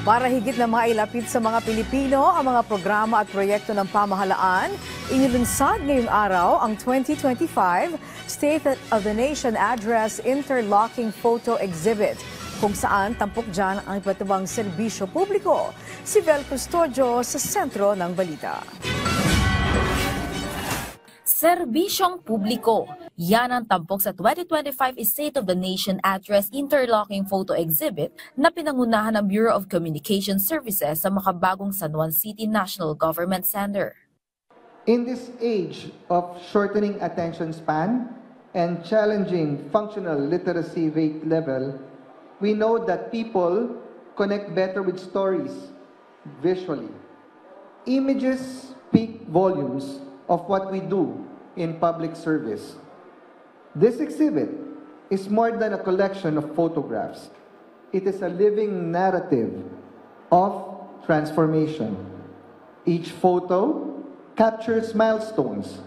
Para higit na mailapit sa mga Pilipino ang mga programa at proyekto ng pamahalaan, inilunsad ngayong araw ang 2025 State of the Nation Address Interlocking Photo Exhibit, kung saan tampok dyan ang iba't ibang serbisyo publiko. Si Vel Custodio sa sentro ng balita. Serbisyong publiko. Yan ang tampok sa 2025 State of the Nation Address Interlocking Photo Exhibit na pinangunahan ng Bureau of Communication Services sa makabagong San Juan City National Government Center. In this age of shortening attention span and challenging functional literacy rate level, we know that people connect better with stories visually. Images speak volumes of what we do in public service. This exhibit is more than a collection of photographs. It is a living narrative of transformation. Each photo captures milestones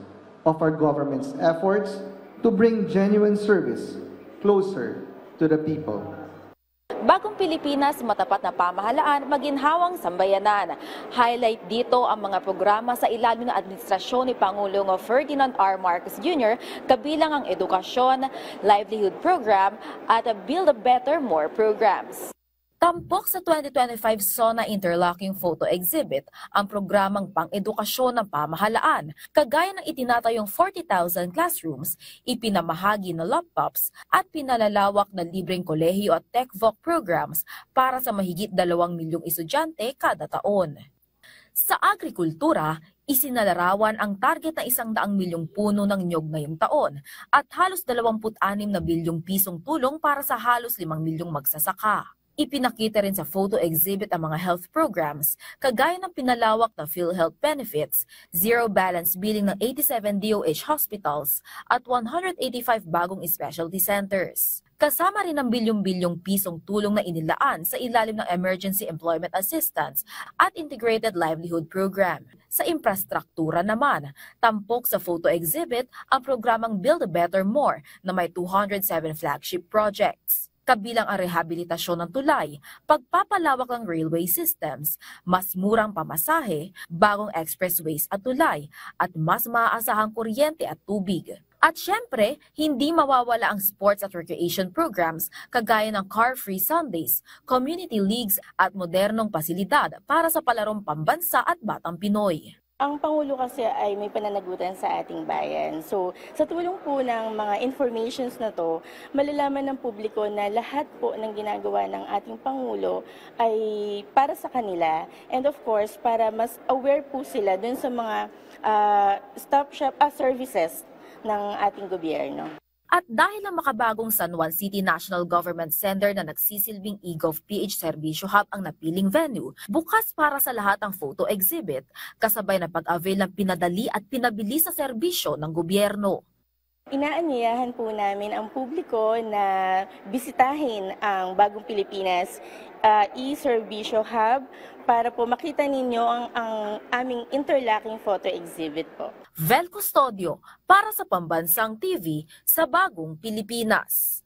of our government's efforts to bring genuine service closer to the people. Bagong Pilipinas, matapat na pamahalaan, maginhawang sambayanan. Highlight dito ang mga programa sa ilalim ng administrasyon ni Pangulong Ferdinand R. Marcos Jr. kabilang ang edukasyon, livelihood program at Build a Better More programs. Tampok sa 2025 SONA Interlocking Photo Exhibit ang programang pang-edukasyon ng pamahalaan, kagaya ng itinatayong 40,000 classrooms, ipinamahagi na laptops at pinalalawak na libreng kolehiyo at TechVoc programs para sa mahigit 2 milyong estudyante kada taon. Sa agrikultura, isinalarawan ang target na 100 milyong puno ng niyog ngayong taon at halos 26 na bilyong pisong tulong para sa halos 5 milyong magsasaka. Ipinakita rin sa photo exhibit ang mga health programs, kagaya ng pinalawak na PhilHealth benefits, zero balance billing ng 87 DOH hospitals at 185 bagong specialty centers. Kasama rin ang bilyong-bilyong pisong tulong na inilaan sa ilalim ng Emergency Employment Assistance at Integrated Livelihood Program. Sa infrastruktura naman, tampok sa photo exhibit ang programang Build a Better More na may 207 flagship projects. Kabilang ang rehabilitasyon ng tulay, pagpapalawak ng railway systems, mas murang pamasahe, bagong expressways at tulay, at mas maaasahang kuryente at tubig. At syempre, hindi mawawala ang sports at recreation programs kagaya ng car-free Sundays, community leagues at modernong pasilidad para sa palarong pambansa at batang Pinoy. Ang Pangulo kasi ay may pananagutan sa ating bayan. So, sa tulong po ng mga informations na to, malalaman ng publiko na lahat po ng ginagawa ng ating Pangulo ay para sa kanila. And of course, para mas aware po sila dun sa mga stop-shop services ng ating gobyerno. At dahil ang makabagong San Juan City National Government Center na nagsisilbing eGov.ph Serbisyo Hub ang napiling venue, bukas para sa lahat ang photo exhibit, kasabay na pag-avail ng pinadali at pinabilis na serbisyo ng gobyerno. Inaanyayahan po namin ang publiko na bisitahin ang Bagong Pilipinas e-Serbisyo Hub para po makita ninyo ang aming interlocking photo exhibit po. Vel Custodio para sa Pambansang TV sa Bagong Pilipinas.